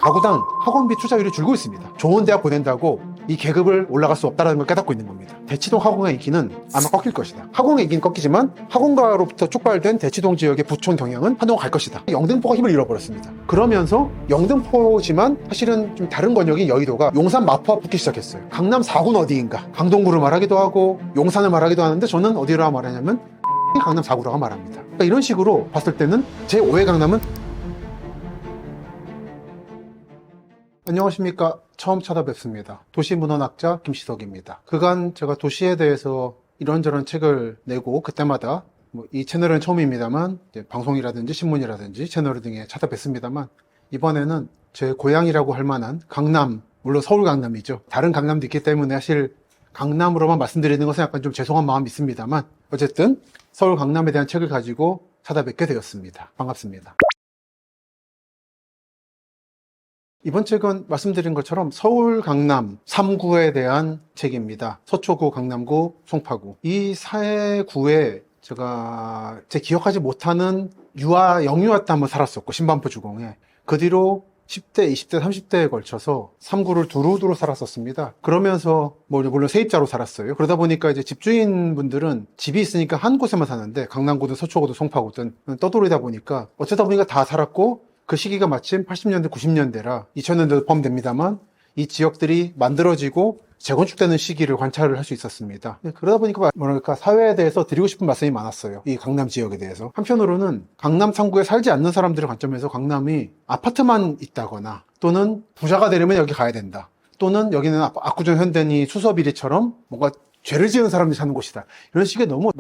가구당 학원비 투자율이 줄고 있습니다. 좋은 대학 보낸다고 이 계급을 올라갈 수 없다는 걸 깨닫고 있는 겁니다. 대치동 학원의 인기는 아마 꺾일 것이다. 학원의 인기는 꺾이지만 학원가로부터 촉발된 대치동 지역의 부촌 경향은 한동안 갈 것이다. 영등포가 힘을 잃어버렸습니다. 그러면서 영등포지만 사실은 좀 다른 권역인 여의도가 용산 마포와 붙기 시작했어요. 강남 4구는 어디인가? 강동구를 말하기도 하고 용산을 말하기도 하는데 저는 어디로 말하냐면 강남 4구라고 말합니다. 그러니까 이런 식으로 봤을 때는 제5의 강남은 안녕하십니까. 처음 찾아뵙습니다. 도시문헌학자 김시석입니다. 그간 제가 도시에 대해서 이런저런 책을 내고 그때마다 이 채널은 처음입니다만 방송이라든지 신문이라든지 채널 등에 찾아뵙습니다만 이번에는 제 고향이라고 할 만한 강남, 물론 서울 강남이죠. 다른 강남도 있기 때문에 사실 강남으로만 말씀드리는 것은 약간 좀 죄송한 마음이 있습니다만 어쨌든 서울 강남에 대한 책을 가지고 찾아뵙게 되었습니다. 반갑습니다. 이번 책은 말씀드린 것처럼 서울 강남 3구에 대한 책입니다. 서초구, 강남구, 송파구. 이 사해구에 제가 제 기억하지 못하는 영유아 때 한번 살았었고, 신반포 주공에. 그 뒤로 10대, 20대, 30대에 걸쳐서 3구를 두루두루 살았었습니다. 그러면서 물론 세입자로 살았어요. 그러다 보니까 이제 집주인분들은 집이 있으니까 한 곳에만 사는데 강남구든 서초구든 송파구든 떠돌이다 보니까 어쩌다 보니까 다 살았고 그 시기가 마침 80년대, 90년대라 2000년대도 포함됩니다만 이 지역들이 만들어지고 재건축되는 시기를 관찰을 할 수 있었습니다. 그러다 보니까 사회에 대해서 드리고 싶은 말씀이 많았어요. 이 강남 지역에 대해서. 한편으로는 강남 3구에 살지 않는 사람들의 관점에서 강남이 아파트만 있다거나 또는 부자가 되려면 여기 가야 된다. 또는 여기는 압구정 현대니 수서비리처럼 뭔가 죄를 지은 사람들이 사는 곳이다. 이런 식의 너무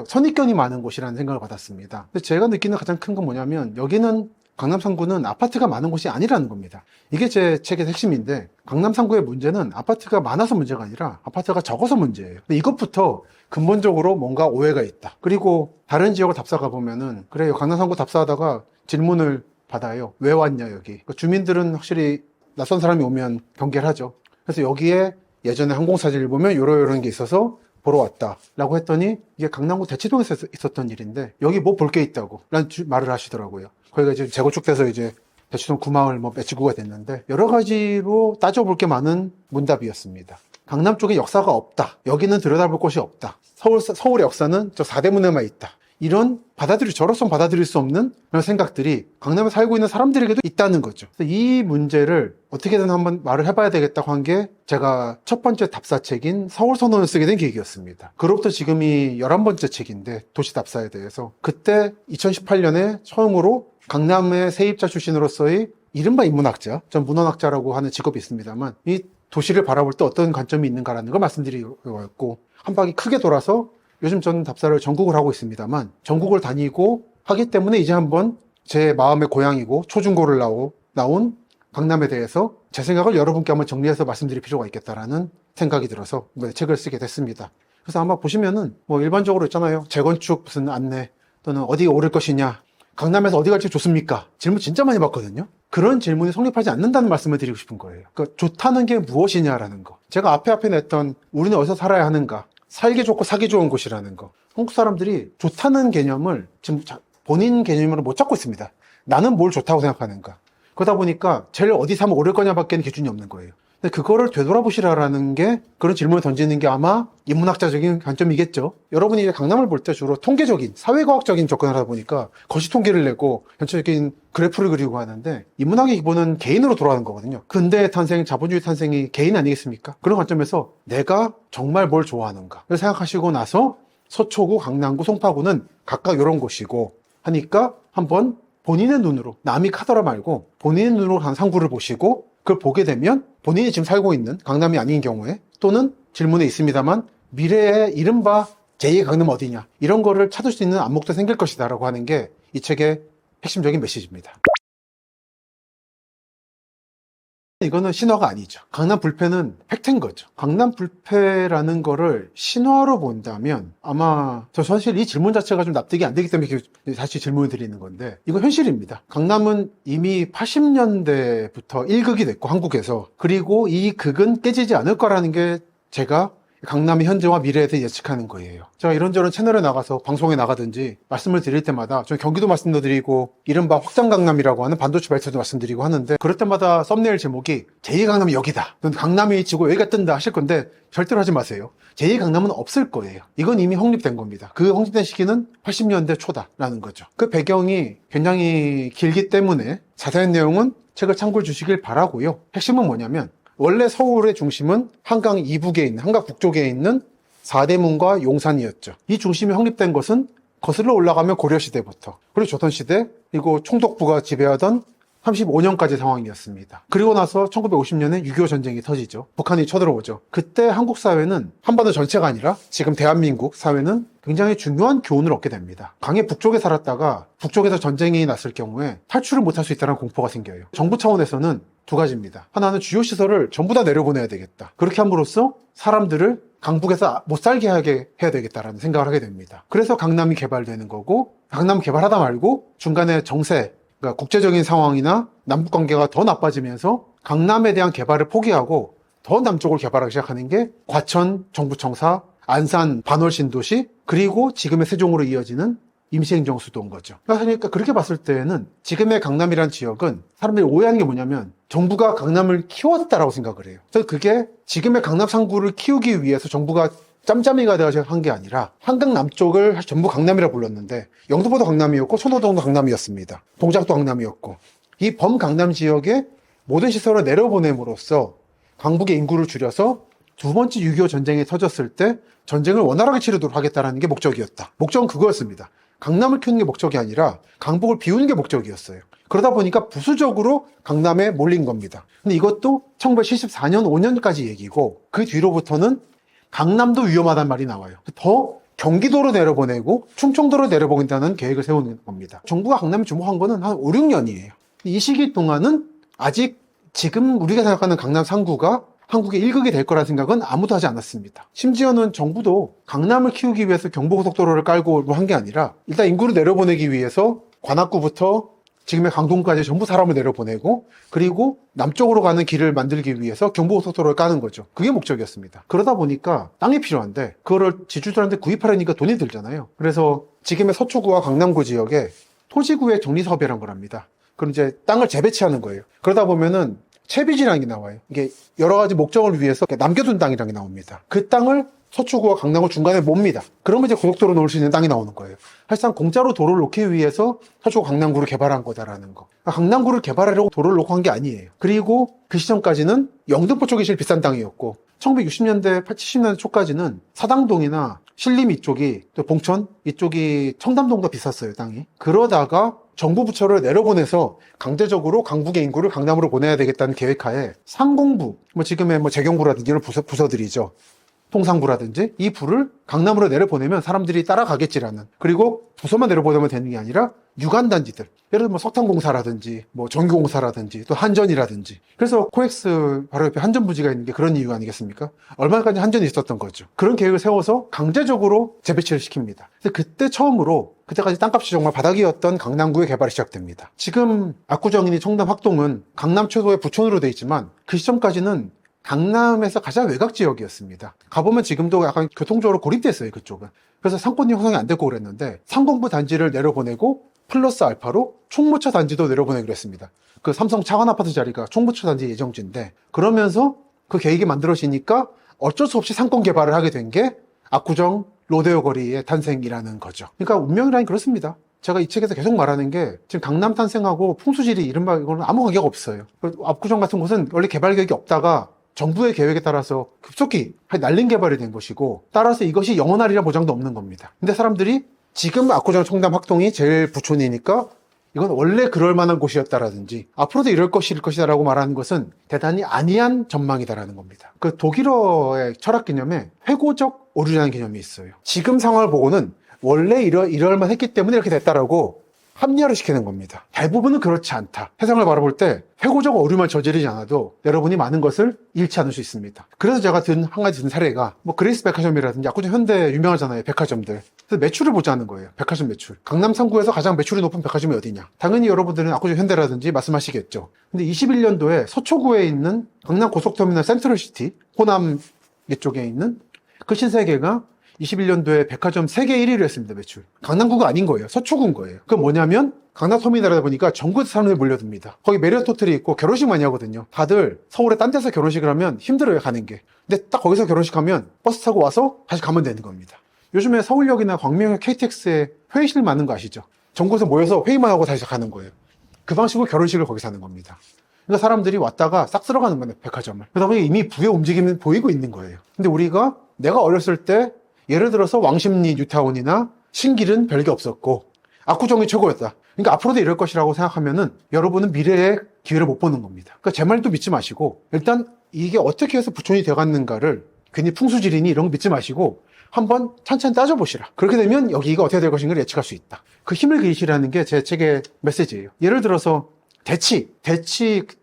선입견이 많은 곳이라는 생각을 받았습니다. 제가 느끼는 가장 큰 건 뭐냐면 여기는 강남 3구는 아파트가 많은 곳이 아니라는 겁니다. 이게 제 책의 핵심인데 강남 3구의 문제는 아파트가 많아서 문제가 아니라 아파트가 적어서 문제예요. 근데 이것부터 근본적으로 뭔가 오해가 있다. 그리고 다른 지역을 답사가 보면은 그래요. 강남 3구 답사하다가 질문을 받아요. 왜 왔냐 여기. 그러니까 주민들은 확실히 낯선 사람이 오면 경계를 하죠. 그래서 여기에 예전에 항공사진을 보면 요런 게 있어서 보러 왔다 라고 했더니 이게 강남구 대치동에서 있었던 일인데 여기 뭐 볼 게 있다고 라는 말을 하시더라고요. 거기가 이제 재건축돼서 이제 대치동 구마을 매치구가 됐는데 여러 가지로 따져볼 게 많은 문답이었습니다. 강남 쪽에 역사가 없다. 여기는 들여다볼 곳이 없다. 서울의 역사는 저 사대문에만 있다. 이런 저로서는 받아들일 수 없는 그런 생각들이 강남에 살고 있는 사람들에게도 있다는 거죠. 그래서 이 문제를 어떻게든 한번 말을 해봐야 되겠다고 한 게 제가 첫 번째 답사책인 서울선언을 쓰게 된 계기였습니다. 그로부터 지금이 11번째 책인데 도시답사에 대해서 그때 2018년에 처음으로 강남의 세입자 출신으로서의 이른바 인문학자, 전 문헌학자라고 하는 직업이 있습니다만 이 도시를 바라볼 때 어떤 관점이 있는가라는 걸 말씀드리고 한 바퀴 크게 돌아서 요즘 저는 답사를 전국을 하고 있습니다만 전국을 다니고 하기 때문에 이제 한번 제 마음의 고향이고 초중고를 나온 강남에 대해서 제 생각을 여러분께 한번 정리해서 말씀드릴 필요가 있겠다라는 생각이 들어서 책을 쓰게 됐습니다. 그래서 아마 보시면은 일반적으로 있잖아요. 재건축 무슨 안내 또는 어디에 오를 것이냐, 강남에서 어디 갈지 좋습니까? 질문 진짜 많이 받거든요. 그런 질문이 성립하지 않는다는 말씀을 드리고 싶은 거예요. 그러니까 좋다는 게 무엇이냐라는 거. 제가 앞에 냈던 우리는 어디서 살아야 하는가, 살기 좋고 사기 좋은 곳이라는 거. 한국 사람들이 좋다는 개념을 지금 본인 개념으로 못 잡고 있습니다. 나는 뭘 좋다고 생각하는가. 그러다 보니까 제일 어디 사면 오를 거냐밖에 기준이 없는 거예요. 근데 그거를 되돌아보시라라는 게 그런 질문을 던지는 게 아마 인문학자적인 관점이겠죠. 여러분이 이제 강남을 볼 때 주로 통계적인, 사회과학적인 접근을 하다 보니까 거시 통계를 내고 전체적인 그래프를 그리고 하는데 인문학의 기본은 개인으로 돌아가는 거거든요. 근대의 탄생, 자본주의 탄생이 개인 아니겠습니까? 그런 관점에서 내가 정말 뭘 좋아하는가를 생각하시고 나서 서초구, 강남구, 송파구는 각각 이런 곳이고 하니까 한번 본인의 눈으로, 남이 카더라 말고 본인의 눈으로 간 3구를 보시고 그걸 보게 되면 본인이 지금 살고 있는 강남이 아닌 경우에 또는 질문에 있습니다만 미래의 이른바 제2의 강남 어디냐 이런 거를 찾을 수 있는 안목도 생길 것이다 라고 하는 게 이 책의 핵심적인 메시지입니다. 이거는 신화가 아니죠. 강남 불패는 팩트인 거죠. 강남 불패라는 거를 신화로 본다면 아마 저 사실 이 질문 자체가 좀 납득이 안 되기 때문에 다시 질문을 드리는 건데 이거 현실입니다. 강남은 이미 80년대부터 1극이 됐고 한국에서 그리고 이 극은 깨지지 않을 거라는 게 제가 강남의 현재와 미래에 대해 예측하는 거예요. 제가 이런저런 채널에 나가서 방송에 나가든지 말씀을 드릴 때마다 저는 경기도 말씀도 드리고 이른바 확장강남이라고 하는 반도체 발전도 말씀드리고 하는데, 그럴 때마다 썸네일 제목이 제2강남이 여기다, 강남이 지고 여기가 뜬다 하실 건데 절대로 하지 마세요. 제2강남은 없을 거예요. 이건 이미 확립된 겁니다. 그 확립된 시기는 80년대 초다라는 거죠. 그 배경이 굉장히 길기 때문에 자세한 내용은 책을 참고해 주시길 바라고요. 핵심은 뭐냐면, 원래 서울의 중심은 한강 이북에 있는, 한강 북쪽에 있는 사대문과 용산이었죠. 이 중심이 확립된 것은 거슬러 올라가면 고려시대부터, 그리고 조선시대, 그리고 총독부가 지배하던 35년까지 상황이었습니다. 그리고 나서 1950년에 6.25 전쟁이 터지죠. 북한이 쳐들어오죠. 그때 한국 사회는, 한반도 전체가 아니라 지금 대한민국 사회는 굉장히 중요한 교훈을 얻게 됩니다. 강의 북쪽에 살았다가 북쪽에서 전쟁이 났을 경우에 탈출을 못할 수 있다는 공포가 생겨요. 정부 차원에서는 두 가지입니다. 하나는 주요 시설을 전부 다 내려보내야 되겠다. 그렇게 함으로써 사람들을 강북에서 못 살게 하게 해야 되겠다라는 생각을 하게 됩니다. 그래서 강남이 개발되는 거고, 강남 개발하다 말고 중간에 정세, 그러니까 국제적인 상황이나 남북 관계가 더 나빠지면서 강남에 대한 개발을 포기하고 더 남쪽을 개발하기 시작하는 게 과천 정부청사, 안산 반월 신도시, 그리고 지금의 세종으로 이어지는 임시행정수도인 거죠. 그러니까 그렇게 봤을 때는 지금의 강남이라는 지역은 사람들이 오해하는 게 뭐냐면 정부가 강남을 키웠다라고 생각을 해요. 그래서 그게 지금의 강남 3구를 키우기 위해서 정부가 짬짬이가 되어서 한 게 아니라 한강 남쪽을 전부 강남이라 불렀는데, 영등포도 강남이었고 선호동도 강남이었습니다. 동작도 강남이었고, 이 범강남 지역에 모든 시설을 내려보냄으로써 강북의 인구를 줄여서 두 번째 6.25 전쟁이 터졌을 때 전쟁을 원활하게 치르도록 하겠다는 게 목적이었다. 목적은 그거였습니다. 강남을 키우는 게 목적이 아니라 강북을 비우는 게 목적이었어요. 그러다 보니까 부수적으로 강남에 몰린 겁니다. 근데 이것도 1974년, 5년까지 얘기고, 그 뒤로부터는 강남도 위험하다는 말이 나와요. 더 경기도로 내려보내고 충청도로 내려보낸다는 계획을 세우는 겁니다. 정부가 강남에 주목한 거는 한 5, 6년이에요. 이 시기 동안은 아직 지금 우리가 생각하는 강남 3구가 한국의 1극이 될 거라는 생각은 아무도 하지 않았습니다. 심지어는 정부도 강남을 키우기 위해서 경부고속도로를 깔고 한 게 아니라 일단 인구를 내려보내기 위해서 관악구부터 지금의 강동까지 전부 사람을 내려보내고, 그리고 남쪽으로 가는 길을 만들기 위해서 경부고속도로를 까는 거죠. 그게 목적이었습니다. 그러다 보니까 땅이 필요한데 그거를 지주들한테 구입하려니까 돈이 들잖아요. 그래서 지금의 서초구와 강남구 지역에 토지구의 정리사업이라는 걸 합니다. 그럼 이제 땅을 재배치하는 거예요. 그러다 보면은 채비지라는 게 나와요. 이게 여러 가지 목적을 위해서 남겨둔 땅이라는 게 나옵니다. 그 땅을 서초구와 강남구 중간에 몹니다. 그러면 이제 고속도로 놓을 수 있는 땅이 나오는 거예요. 사실상 공짜로 도로를 놓기 위해서 서초구 강남구를 개발한 거다라는 거. 그러니까 강남구를 개발하려고 도로를 놓고 한 게 아니에요. 그리고 그 시점까지는 영등포 쪽이 제일 비싼 땅이었고, 1960년대, 70년대 초까지는 사당동이나 신림 이쪽이, 또 봉천 이쪽이 청담동도 비쌌어요, 땅이. 그러다가 정부 부처를 내려보내서 강제적으로 강북의 인구를 강남으로 보내야 되겠다는 계획하에 상공부, 지금의 재경부라든지 이런 부서들이죠. 통상부라든지 이 부를 강남으로 내려보내면 사람들이 따라가겠지라는, 그리고 부서만 내려보내면 되는 게 아니라 유관단지들, 예를 들면 석탄공사라든지 전기공사라든지 또 한전이라든지, 그래서 코엑스 바로 옆에 한전부지가 있는 게 그런 이유 아니겠습니까? 얼마까지 한전이 있었던 거죠. 그런 계획을 세워서 강제적으로 재배치를 시킵니다. 그래서 그때 처음으로, 그때까지 땅값이 정말 바닥이었던 강남구의 개발이 시작됩니다. 지금 압구정이니 청담 학동은 강남 최소의 부촌으로 돼 있지만 그 시점까지는 강남에서 가장 외곽 지역이었습니다. 가보면 지금도 약간 교통적으로 고립됐어요, 그쪽은. 그래서 상권이 형성이 안 됐고 그랬는데, 상공부 단지를 내려보내고 플러스 알파로 총무처 단지도 내려보내기로 했습니다. 그 삼성 차관 아파트 자리가 총무처 단지 예정지인데, 그러면서 그 계획이 만들어지니까 어쩔 수 없이 상권 개발을 하게 된 게 압구정 로데오 거리의 탄생이라는 거죠. 그러니까 운명이라니 그렇습니다. 제가 이 책에서 계속 말하는 게, 지금 강남 탄생하고 풍수지리 이른바 이거는 아무 관계가 없어요. 압구정 같은 곳은 원래 개발 계획이 없다가 정부의 계획에 따라서 급속히 날림 개발이 된 것이고, 따라서 이것이 영원하리란 보장도 없는 겁니다. 근데 사람들이 지금 압구정 청담 학동이 제일 부촌이니까 이건 원래 그럴 만한 곳이었다라든지 앞으로도 이럴 것이다 라고 말하는 것은 대단히 안이한 전망이다라는 겁니다. 그 독일어의 철학 개념에 회고적 오류라는 개념이 있어요. 지금 상황을 보고는 원래 이럴만 했기 때문에 이렇게 됐다라고 합리화를 시키는 겁니다. 대부분은 그렇지 않다. 세상을 바라볼 때 회고적 오류만 저지르지 않아도 여러분이 많은 것을 잃지 않을 수 있습니다. 그래서 제가 한 가지 든 사례가 그레이스 백화점이라든지 압구정 현대 유명하잖아요, 백화점들. 그래서 매출을 보자는 거예요. 백화점 매출. 강남 3구에서 가장 매출이 높은 백화점이 어디냐? 당연히 여러분들은 압구정 현대라든지 말씀하시겠죠. 근데 21년도에 서초구에 있는 강남 고속터미널 센트럴시티, 호남 이쪽에 있는 그 신세계가 21년도에 백화점 세계 1위를 했습니다, 매출. 강남구가 아닌 거예요. 서초구인 거예요. 그건 뭐냐면 강남터미널이다 보니까 전국에서 사람들이 몰려듭니다. 거기 메리엇 호텔이 있고 결혼식 많이 하거든요. 다들 서울에 딴 데서 결혼식을 하면 힘들어요, 가는 게. 근데 딱 거기서 결혼식하면 버스 타고 와서 다시 가면 되는 겁니다. 요즘에 서울역이나 광명역 KTX에 회의실 많은 거 아시죠? 전국에서 모여서 회의만 하고 다시 가는 거예요. 그 방식으로 결혼식을 거기서 하는 겁니다. 그러니까 사람들이 왔다가 싹 쓸어가는 거예요, 백화점을. 그러다 보니 이미 부의 움직임은 보이고 있는 거예요. 근데 우리가 내가 어렸을 때 예를 들어서 왕십리 뉴타운이나 신길은 별게 없었고 압구정이 최고였다. 그러니까 앞으로도 이럴 것이라고 생각하면은 여러분은 미래의 기회를 못 보는 겁니다. 그러니까 제 말도 믿지 마시고 일단 이게 어떻게 해서 부촌이 되어갔는가를 괜히 풍수지리니 이런 거 믿지 마시고 한번 찬찬히 따져보시라. 그렇게 되면 여기가 어떻게 될 것인가를 예측할 수 있다. 그 힘을 기르시라는 게 제 책의 메시지예요. 예를 들어서 대치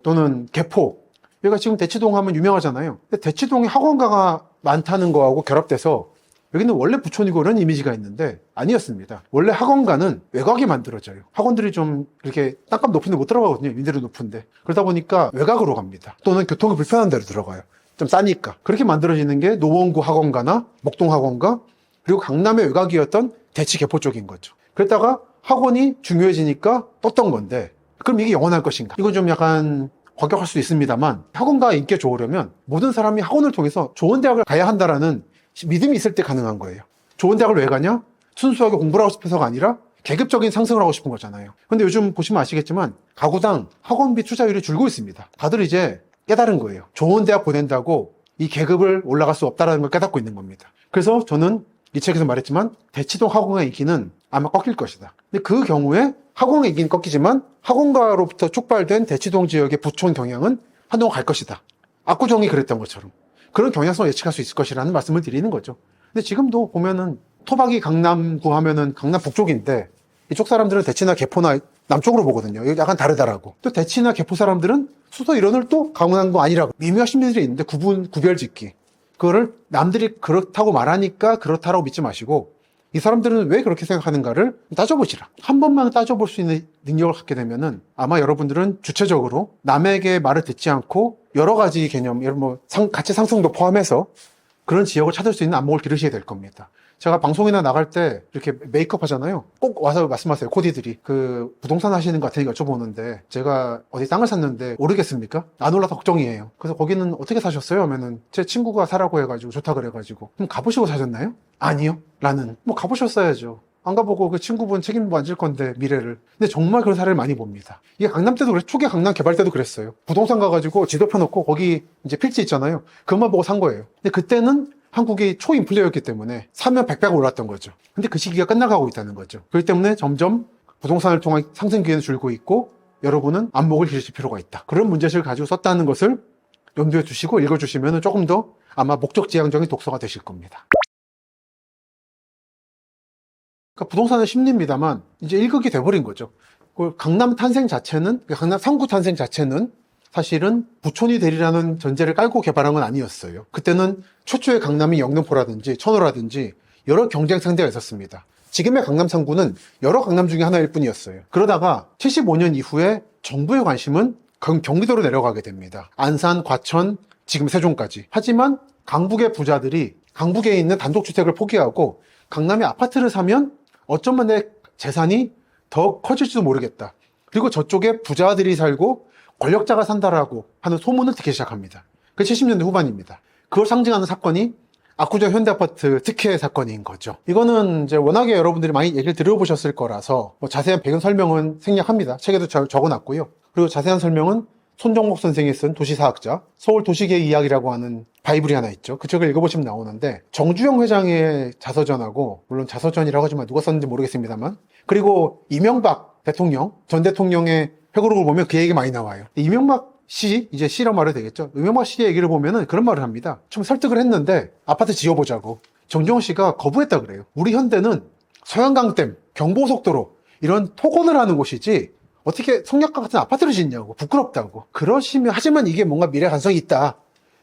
또는 개포. 여기가 지금 대치동 하면 유명하잖아요. 근데 대치동에 학원가가 많다는 거하고 결합돼서 여기는 원래 부촌이고 이런 이미지가 있는데 아니었습니다. 원래 학원가는 외곽에 만들어져요. 학원들이 좀 이렇게 땅값 높은 데 못 들어가거든요. 임대료 높은데. 그러다 보니까 외곽으로 갑니다. 또는 교통이 불편한 데로 들어가요. 좀 싸니까. 그렇게 만들어지는 게 노원구 학원가나 목동 학원가 그리고 강남의 외곽이었던 대치 개포 쪽인 거죠. 그랬다가 학원이 중요해지니까 떴던 건데 그럼 이게 영원할 것인가? 이건 좀 약간 과격할 수 있습니다만 학원가 인기가 좋으려면 모든 사람이 학원을 통해서 좋은 대학을 가야 한다라는 믿음이 있을 때 가능한 거예요. 좋은 대학을 왜 가냐? 순수하게 공부를 하고 싶어서가 아니라 계급적인 상승을 하고 싶은 거잖아요. 근데 요즘 보시면 아시겠지만 가구당 학원비 투자율이 줄고 있습니다. 다들 이제 깨달은 거예요. 좋은 대학 보낸다고 이 계급을 올라갈 수 없다는 걸 깨닫고 있는 겁니다. 그래서 저는 이 책에서 말했지만 대치동 학원가 인기는 아마 꺾일 것이다. 근데 그 경우에 학원가 인기는 꺾이지만 학원가로부터 촉발된 대치동 지역의 부촌 경향은 한동안 갈 것이다. 압구정이 그랬던 것처럼. 그런 경향성을 예측할 수 있을 것이라는 말씀을 드리는 거죠. 근데 지금도 보면은 토박이 강남구 하면은 강남 북쪽인데 이쪽 사람들은 대치나 개포나 남쪽으로 보거든요. 이거 약간 다르다라고. 또 대치나 개포 사람들은 수도 일원을 또 강원도 아니라고. 미묘한 심리들이 있는데 구별 짓기. 그거를 남들이 그렇다고 말하니까 그렇다라고 믿지 마시고 이 사람들은 왜 그렇게 생각하는가를 따져보시라. 한 번만 따져볼 수 있는 능력을 갖게 되면은 아마 여러분들은 주체적으로 남에게 말을 듣지 않고 여러 가지 개념, 예를 뭐 가치 상승도 포함해서 그런 지역을 찾을 수 있는 안목을 기르셔야 될 겁니다. 제가 방송이나 나갈 때 이렇게 메이크업 하잖아요. 꼭 와서 말씀하세요. 코디들이. 그 부동산 하시는 것 같으니까 여쭤보는데 제가 어디 땅을 샀는데 오르겠습니까? 안 올라서 걱정이에요. 그래서 거기는 어떻게 사셨어요? 하면은 제 친구가 사라고 해가지고 좋다 그래가지고 그럼 가보시고 사셨나요? 아니요. 라는 뭐 가보셨어야죠. 안 가보고 그 친구분 책임도 안 질 건데 미래를. 근데 정말 그런 사례를 많이 봅니다. 이게 강남 때도 그랬어요. 초기 강남 개발 때도 그랬어요. 부동산 가가지고 지도 펴놓고 거기 이제 필지 있잖아요. 그것만 보고 산 거예요. 근데 그때는 한국이 초인플레였기 때문에 사면 100배가 올랐던 거죠. 근데 그 시기가 끝나가고 있다는 거죠. 그렇기 때문에 점점 부동산을 통한 상승 기회는 줄고 있고 여러분은 안목을 기르실 필요가 있다. 그런 문제식을 가지고 썼다는 것을 염두에 두시고 읽어주시면 조금 더 아마 목적지향적인 독서가 되실 겁니다. 그러니까 부동산은 심리입니다만 이제 1극이 돼버린 거죠. 강남 탄생 자체는, 강남 3구 탄생 자체는 사실은 부촌이 되리라는 전제를 깔고 개발한 건 아니었어요. 그때는 최초의 강남이 영등포라든지 천호라든지 여러 경쟁 상대가 있었습니다. 지금의 강남 3구는 여러 강남 중에 하나일 뿐이었어요. 그러다가 75년 이후에 정부의 관심은 경기도로 내려가게 됩니다. 안산, 과천, 지금 세종까지. 하지만 강북의 부자들이 강북에 있는 단독주택을 포기하고 강남에 아파트를 사면 어쩌면 내 재산이 더 커질지도 모르겠다. 그리고 저쪽에 부자들이 살고 권력자가 산다라고 하는 소문을 듣기 시작합니다. 그 70년대 후반입니다. 그걸 상징하는 사건이 압구정 현대아파트 특혜 사건인 거죠. 이거는 이제 워낙에 여러분들이 많이 얘기를 들어보셨을 거라서 뭐 자세한 배경 설명은 생략합니다. 책에도 적어놨고요. 그리고 자세한 설명은 손정목 선생이 쓴 도시사학자, 서울도시계의 이야기라고 하는 바이블이 하나 있죠. 그 책을 읽어보시면 나오는데 정주영 회장의 자서전하고, 물론 자서전이라고 하지만 누가 썼는지 모르겠습니다만, 그리고 이명박 대통령, 전 대통령의 회고록을 보면 그 얘기가 많이 나와요. 이명박 씨, 이제 씨라고 말해도 되겠죠. 이명박 씨의 얘기를 보면은 그런 말을 합니다. 좀 설득을 했는데 아파트 지어보자고. 정주영 씨가 거부했다 그래요. 우리 현대는 서양강댐, 경부고속도로 이런 토건을 하는 곳이지 어떻게 성역과 같은 아파트를 짓냐고. 부끄럽다고. 그러시면, 하지만 이게 뭔가 미래 가능성이 있다.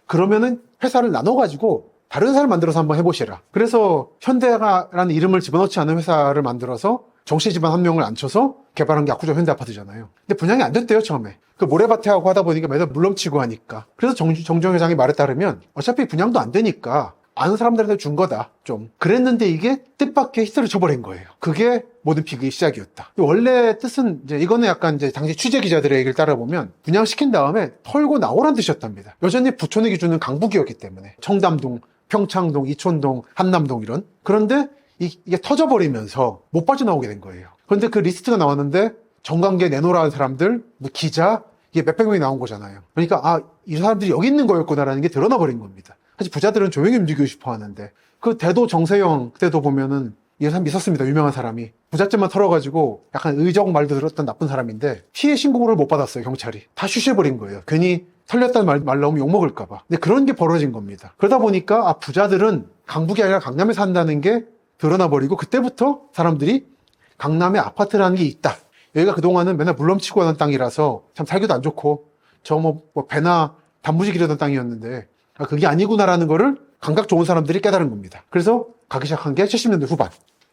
그러면은 회사를 나눠가지고 다른 회사를 만들어서 한번 해보시라. 그래서 현대라는 이름을 집어넣지 않은 회사를 만들어서 정씨 집안 한 명을 앉혀서 개발한 게 압구정 현대아파트잖아요. 근데 분양이 안 됐대요, 처음에. 그 모래밭에 하고 하다 보니까 매달 물넘치고 하니까. 그래서 정주영 회장이 말에 따르면 어차피 분양도 안 되니까 아는 사람들한테 준 거다 좀 그랬는데 이게 뜻밖의 히트를 쳐버린 거예요. 그게 모든 비극의 시작이었다. 원래 뜻은 이제 이거는 약간 이제 당시 취재 기자들의 얘기를 따라보면 분양시킨 다음에 털고 나오란 뜻이었답니다. 여전히 부촌의 기준은 강북이었기 때문에 청담동, 평창동, 이촌동, 한남동 이런. 그런데 이게 터져버리면서 못 빠져나오게 된 거예요. 그런데 그 리스트가 나왔는데 정관계 내놓으라는 사람들, 뭐 기자, 이게 몇백 명이 나온 거잖아요. 그러니까 이 사람들이 여기 있는 거였구나라는 게 드러나 버린 겁니다. 사실 부자들은 조용히 움직이고 싶어 하는데 그 대도 정세영 때도 보면은 이 사람 있었습니다. 유명한 사람이 부잣집만 털어가지고 약간 의적 말도 들었던 나쁜 사람인데 피해 신고를 못 받았어요. 경찰이 다 쉬쉬해버린 거예요. 괜히 털렸다는 말 나오면 욕먹을까봐. 근데 그런 게 벌어진 겁니다. 그러다 보니까 부자들은 강북이 아니라 강남에 산다는 게 드러나 버리고 그때부터 사람들이 강남에 아파트라는 게 있다. 여기가 그동안은 맨날 물넘치고 하는 땅이라서 참 살기도 안 좋고 저 뭐 배나 단무지 기르던 땅이었는데 그게 아니구나라는 거를 감각 좋은 사람들이 깨달은 겁니다. 그래서 가기 시작한 게 70년대 후반.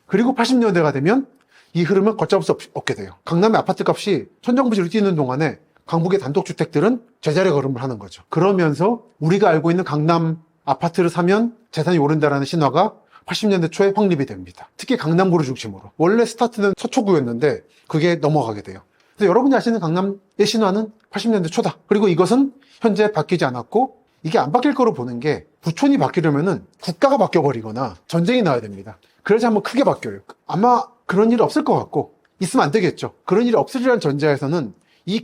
그리고 80년대가 되면 이 흐름은 걷잡을 수 없게 돼요. 강남의 아파트 값이 천정부지로 뛰는 동안에 강북의 단독주택들은 제자리 걸음을 하는 거죠. 그러면서 우리가 알고 있는 강남 아파트를 사면 재산이 오른다라는 신화가 80년대 초에 확립이 됩니다. 특히 강남구를 중심으로. 원래 스타트는 서초구였는데 그게 넘어가게 돼요. 그래서 여러분이 아시는 강남의 신화는 80년대 초다. 그리고 이것은 현재 바뀌지 않았고 이게 안 바뀔 거로 보는 게 부촌이 바뀌려면은 국가가 바뀌어버리거나 전쟁이 나야 됩니다. 그래서 한번 크게 바뀌어요. 아마 그런 일이 없을 것 같고 있으면 안 되겠죠. 그런 일이 없으리라는 전제에서는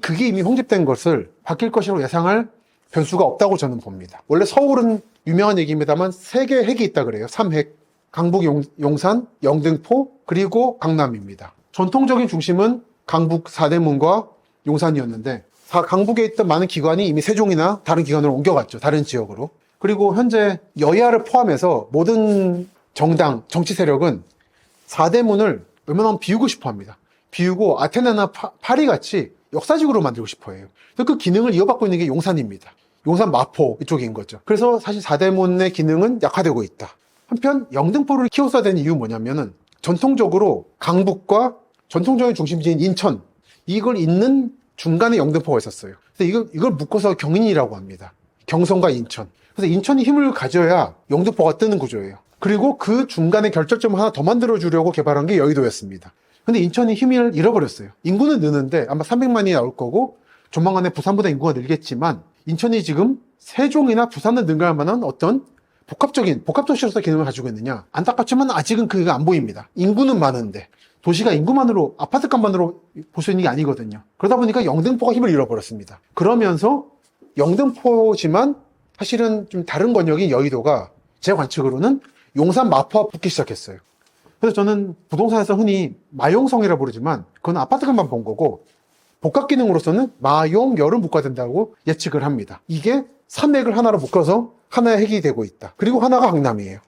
그게 이미 홍집된 것을 바뀔 것이라고 예상할 변수가 없다고 저는 봅니다. 원래 서울은 유명한 얘기입니다만 3개의 핵이 있다 그래요. 3핵. 강북, 용산, 영등포, 그리고 강남입니다. 전통적인 중심은 강북 사대문과 용산이었는데 강북에 있던 많은 기관이 이미 세종이나 다른 기관으로 옮겨갔죠. 다른 지역으로. 그리고 현재 여야를 포함해서 모든 정당, 정치 세력은 사대문을 웬만하면 비우고 싶어 합니다. 비우고 아테네나 파리같이 역사적으로 만들고 싶어 해요. 그 기능을 이어받고 있는 게 용산입니다. 용산 마포 이쪽인 거죠. 그래서 사실 사대문의 기능은 약화되고 있다. 한편 영등포를 키웠어야 되는 이유는 뭐냐면은 전통적으로 강북과 전통적인 중심지인 인천 이걸 잇는 중간에 영등포가 있었어요. 그래서 이걸 묶어서 경인이라고 합니다. 경성과 인천. 그래서 인천이 힘을 가져야 영등포가 뜨는 구조예요. 그리고 그 중간에 결절점을 하나 더 만들어주려고 개발한 게 여의도였습니다. 근데 인천이 힘을 잃어버렸어요. 인구는 느는데 아마 300만이 나올 거고 조만간에 부산보다 인구가 늘겠지만 인천이 지금 세종이나 부산을 능가할 만한 어떤 복합도시로서 기능을 가지고 있느냐? 안타깝지만 아직은 그게 안 보입니다. 인구는 많은데 도시가 인구만으로 아파트값만으로 볼 수 있는 게 아니거든요. 그러다 보니까 영등포가 힘을 잃어버렸습니다. 그러면서 영등포지만 사실은 좀 다른 권역인 여의도가 제 관측으로는 용산 마포와 붙기 시작했어요. 그래서 저는 부동산에서 흔히 마용성이라 부르지만 그건 아파트값만 본 거고 복합 기능으로서는 마용 열은 묶어된다고 예측을 합니다. 이게 3핵을 하나로 묶어서 하나의 핵이 되고 있다. 그리고 하나가 강남이에요.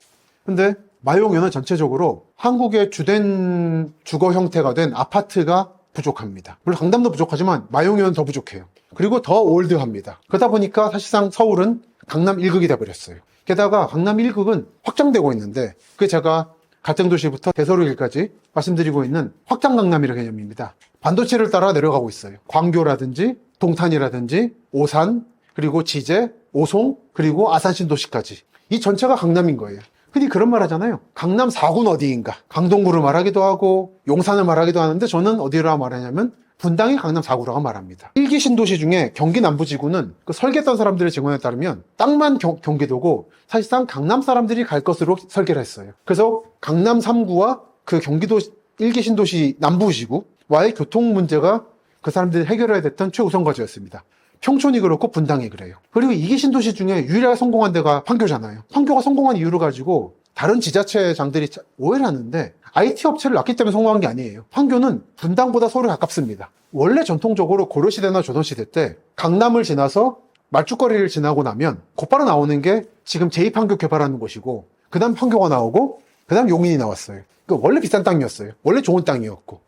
근데 마용연은 전체적으로 한국의 주된 주거 형태가 된 아파트가 부족합니다. 물론 강남도 부족하지만 마용연은 더 부족해요. 그리고 더 올드합니다. 그러다 보니까 사실상 서울은 강남 1극이 돼버렸어요. 게다가 강남 1극은 확장되고 있는데 그게 제가 갈등도시부터 대서로길까지 말씀드리고 있는 확장 강남이라는 개념입니다. 반도체를 따라 내려가고 있어요. 광교라든지 동탄이라든지 오산 그리고 지제, 오송 그리고 아산 신도시까지 이 전체가 강남인 거예요. 흔히 그런 말 하잖아요. 강남 4구는 어디인가? 강동구를 말하기도 하고 용산을 말하기도 하는데 저는 어디라 말하냐면 분당이 강남 4구라고 말합니다. 1기 신도시 중에 경기 남부지구는 그 설계했던 사람들의 증언에 따르면 땅만 경기도고 사실상 강남 사람들이 갈 것으로 설계를 했어요. 그래서 강남 3구와 그 경기도 1기 신도시 남부지구와의 교통 문제가 그 사람들이 해결해야 됐던 최우선 과제였습니다. 평촌이 그렇고 분당이 그래요. 그리고 2기 신도시 중에 유일하게 성공한 데가 판교잖아요. 판교가 성공한 이유를 가지고 다른 지자체장들이 오해를 하는데 IT 업체를 낳기 때문에 성공한 게 아니에요. 판교는 분당보다 서울에 가깝습니다. 원래 전통적으로 고려시대나 조선시대 때 강남을 지나서 말죽거리를 지나고 나면 곧바로 나오는 게 지금 제2판교 개발하는 곳이고 그 다음 판교가 나오고 그 다음 용인이 나왔어요. 그러니까 원래 비싼 땅이었어요. 원래 좋은 땅이었고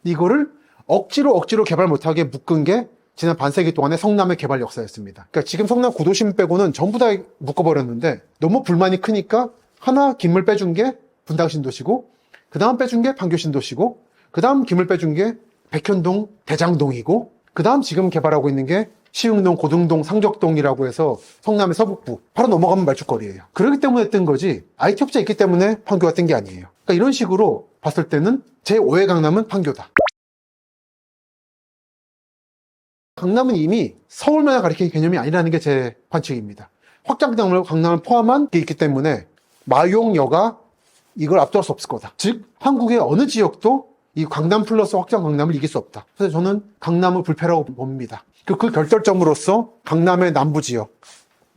이거를 억지로 개발 못하게 묶은 게 지난 반세기 동안의 성남의 개발 역사였습니다. 그러니까 지금 성남 구도심 빼고는 전부 다 묶어버렸는데 너무 불만이 크니까 하나 김을 빼준 게 분당 신도시고 그 다음 빼준 게 판교 신도시고 그 다음 김을 빼준 게 백현동 대장동이고 그 다음 지금 개발하고 있는 게 시흥동, 고등동, 상적동이라고 해서 성남의 서북부 바로 넘어가면 말죽거리예요. 그렇기 때문에 뜬 거지 IT 업체에 있기 때문에 판교가 뜬 게 아니에요. 그러니까 이런 식으로 봤을 때는 제5의 강남은 판교다. 강남은 이미 서울만을 가리키는 개념이 아니라는 게 제 관측입니다. 확장 강남을 포함한 게 있기 때문에 마용여가 이걸 압도할 수 없을 거다. 즉 한국의 어느 지역도 이 강남 플러스 확장 강남을 이길 수 없다. 그래서 저는 강남을 불패라고 봅니다. 그 결정점으로서 강남의 남부 지역,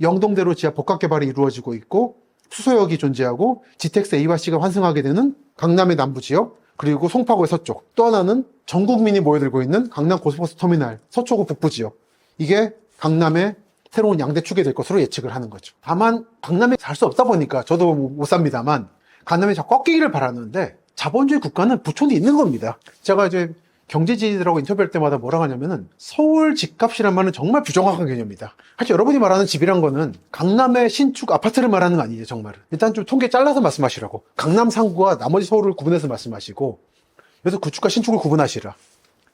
영동대로 지하 복합 개발이 이루어지고 있고 수소역이 존재하고 GTX A와C가 환승하게 되는 강남의 남부 지역, 그리고 송파구의 서쪽, 또 하나는 전 국민이 모여들고 있는 강남 고속버스 터미널 서초구 북부 지역, 이게 강남의 새로운 양대축이 될 것으로 예측을 하는 거죠. 다만 강남에 살 수 없다 보니까 저도 못 삽니다만 강남에 자꾸 꺾이기를 바라는데 자본주의 국가는 부촌이 있는 겁니다. 제가 이제 경제지들하고 인터뷰할 때마다 뭐라고 하냐면은 서울 집값이란 말은 정말 부정확한 개념이다. 사실 여러분이 말하는 집이란 거는 강남의 신축 아파트를 말하는 거 아니에요, 정말은. 일단 좀 통계 잘라서 말씀하시라고. 강남 상구와 나머지 서울을 구분해서 말씀하시고, 그래서 구축과 신축을 구분하시라.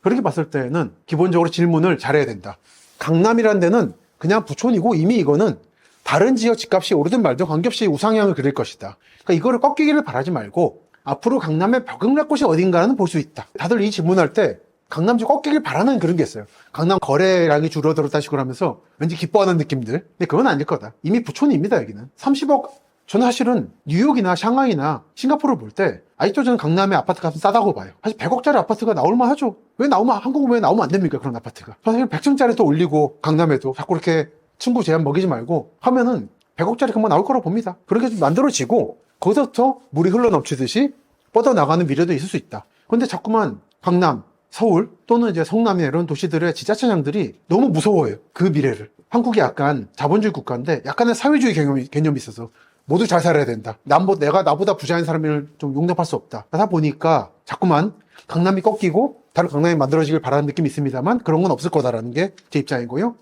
그렇게 봤을 때는 기본적으로 질문을 잘해야 된다. 강남이란 데는 그냥 부촌이고 이미 이거는 다른 지역 집값이 오르든 말든 관계없이 우상향을 그릴 것이다. 그러니까 이거를 꺾이기를 바라지 말고 앞으로 강남에 벽을 곳이 어딘가는 볼 수 있다. 다들 이 질문할 때 강남 좀 꺾이길 바라는 그런 게 있어요. 강남 거래량이 줄어들었다 식으로 하면서 왠지 기뻐하는 느낌들. 근데 그건 아닐 거다. 이미 부촌입니다, 여기는. 30억. 저는 사실은 뉴욕이나 샹하이나 싱가포르를 볼 때 아직도 저는 강남의 아파트 값은 싸다고 봐요. 사실 100억짜리 아파트가 나올만 하죠. 한국은 왜 나오면 안 됩니까, 그런 아파트가. 사실 100층짜리 또 올리고 강남에도 자꾸 이렇게 친구 제한 먹이지 말고 하면은 100억짜리 금방 나올 거라고 봅니다. 그렇게 좀 만들어지고 거기서부터 물이 흘러넘치듯이 뻗어나가는 미래도 있을 수 있다. 그런데 자꾸만 강남, 서울 또는 이제 성남이나 이런 도시들의 지자체장들이 너무 무서워해요. 그 미래를. 한국이 약간 자본주의 국가인데 약간의 사회주의 개념이 있어서 모두 잘 살아야 된다. 내가 나보다 부자인 사람을 좀 용납할 수 없다. 하다 보니까 자꾸만 강남이 꺾이고 다른 강남이 만들어지길 바라는 느낌이 있습니다만 그런 건 없을 거다라는 게 제 입장이고요.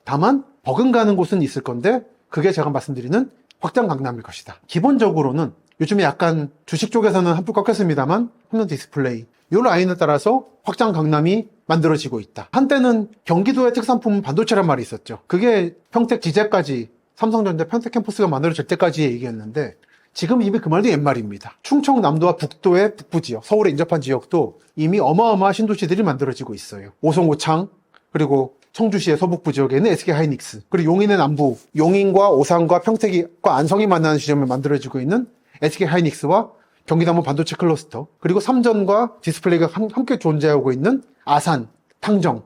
다만 버금가는 곳은 있을 건데 그게 제가 말씀드리는 확장 강남일 것이다. 기본적으로는 요즘에 약간 주식 쪽에서는 한풀 꺾였습니다만 홈런 디스플레이 이 라인에 따라서 확장 강남이 만들어지고 있다. 한때는 경기도의 특산품 반도체란 말이 있었죠. 그게 평택 지제까지 삼성전자 평택 캠퍼스가 만들어질 때까지 얘기했는데 지금 이미 그 말도 옛말입니다. 충청남도와 북도의 북부 지역, 서울에 인접한 지역도 이미 어마어마한 신도시들이 만들어지고 있어요. 오송, 오창, 그리고 청주시의 서북부 지역에는 SK하이닉스, 그리고 용인의 남부, 용인과 오산과 평택과 안성이 만나는 지점에 만들어지고 있는 SK하이닉스와 경기남부 반도체 클러스터, 그리고 삼전과 디스플레이가 함께 존재하고 있는 아산, 탕정,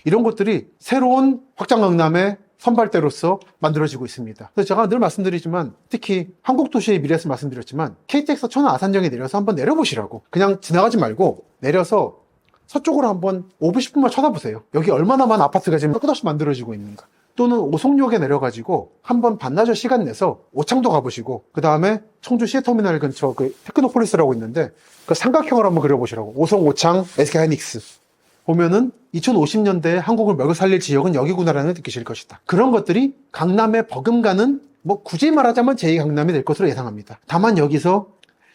이런 곳들이 새로운 확장 강남의 선발대로서 만들어지고 있습니다. 그래서 제가 늘 말씀드리지만 특히 한국 도시의 미래에서 말씀드렸지만 KTX 천안 아산역에 내려서 한번 내려보시라고. 그냥 지나가지 말고 내려서 서쪽으로 한번 5분 10분만 쳐다보세요. 여기 얼마나 많은 아파트가 지금 끝없이 만들어지고 있는가. 또는 오송역에 내려가지고 한번 반나절 시간 내서 오창도 가보시고 그 다음에 청주 시외터미널 근처 그 테크노폴리스라고 있는데 그 삼각형을 한번 그려보시라고. 오송, 오창, SK하이닉스 보면은 2050년대에 한국을 먹여 살릴 지역은 여기구나라는 걸 느끼실 것이다. 그런 것들이 강남에 버금가는 뭐 굳이 말하자면 제2강남이 될 것으로 예상합니다. 다만 여기서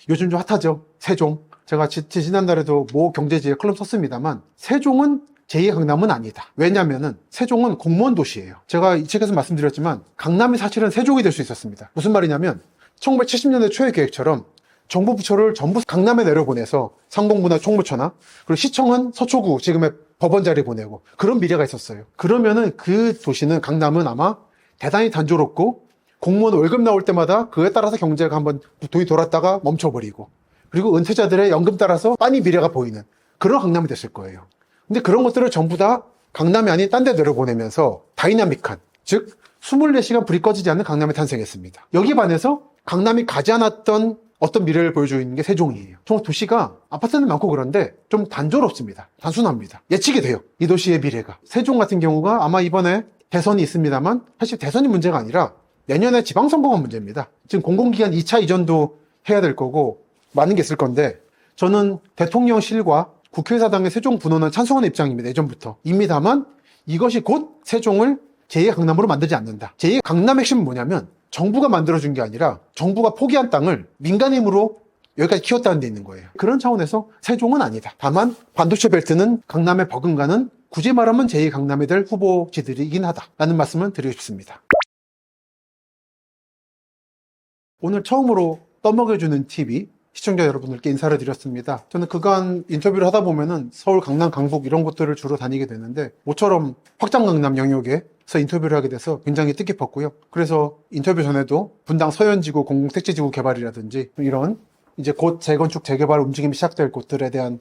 요즘 좀 핫하죠. 세종. 제가 지난달에도 모 경제지에 컬럼 썼습니다만 세종은 제2강남은 아니다. 왜냐면은 세종은 공무원 도시예요. 제가 이 책에서 말씀드렸지만 강남이 사실은 세종이 될 수 있었습니다. 무슨 말이냐면 1970년대 초의 계획처럼 정부 부처를 전부 강남에 내려보내서 상공부나 총무처나 그리고 시청은 서초구 지금의 법원 자리 보내고 그런 미래가 있었어요. 그러면은 그 도시는 강남은 아마 대단히 단조롭고 공무원 월급 나올 때마다 그에 따라서 경제가 한번 돈이 돌았다가 멈춰버리고 그리고 은퇴자들의 연금 따라서 빤히 미래가 보이는 그런 강남이 됐을 거예요. 근데 그런 것들을 전부 다 강남이 아닌 딴 데 내려보내면서 다이나믹한, 즉 24시간 불이 꺼지지 않는 강남이 탄생했습니다. 여기에 반해서 강남이 가지 않았던 어떤 미래를 보여주고 있는 게 세종이에요. 정말 도시가 아파트는 많고 그런데 좀 단조롭습니다. 단순합니다. 예측이 돼요. 이 도시의 미래가. 세종 같은 경우가 아마 이번에 대선이 있습니다만 사실 대선이 문제가 아니라 내년에 지방선거가 문제입니다. 지금 공공기관 2차 이전도 해야 될 거고 많은 게 있을 건데 저는 대통령실과 국회의사당의 세종 분원은 찬성하는 입장입니다. 예전부터. 이미 다만 이것이 곧 세종을 제2강남으로 만들지 않는다. 제2강남의 핵심은 뭐냐면 정부가 만들어준 게 아니라 정부가 포기한 땅을 민간 힘으로 여기까지 키웠다는 데 있는 거예요. 그런 차원에서 세종은 아니다. 다만 반도체 벨트는 강남에 버금가는 굳이 말하면 제2강남이 될 후보지들이긴 하다라는 말씀을 드리고 싶습니다. 오늘 처음으로 떠먹여주는 TV 시청자 여러분들께 인사를 드렸습니다. 저는 그간 인터뷰를 하다 보면은 서울, 강남, 강북 이런 곳들을 주로 다니게 되는데 모처럼 확장 강남 영역에서 인터뷰를 하게 돼서 굉장히 뜻깊었고요. 그래서 인터뷰 전에도 분당 서현지구 공공택지지구 개발이라든지 이런 이제 곧 재건축, 재개발 움직임이 시작될 곳들에 대한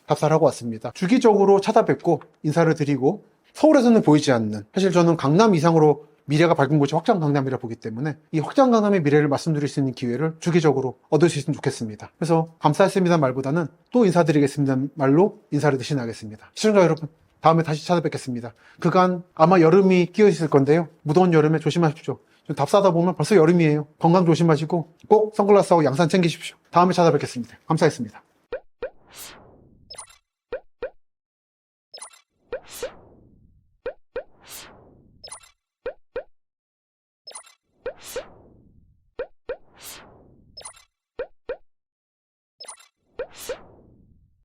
답사를 하고 왔습니다. 주기적으로 찾아뵙고 인사를 드리고 서울에서는 보이지 않는, 사실 저는 강남 이상으로 미래가 밝은 곳이 확장 강남이라 보기 때문에 이 확장 강남의 미래를 말씀드릴 수 있는 기회를 주기적으로 얻을 수 있으면 좋겠습니다. 그래서 감사했습니다 말보다는 또 인사드리겠습니다 말로 인사를 대신하겠습니다. 시청자 여러분, 다음에 다시 찾아뵙겠습니다. 그간 아마 여름이 끼어 있을 건데요. 무더운 여름에 조심하십시오. 답사하다 보면 벌써 여름이에요. 건강 조심하시고 꼭 선글라스하고 양산 챙기십시오. 다음에 찾아뵙겠습니다. 감사했습니다.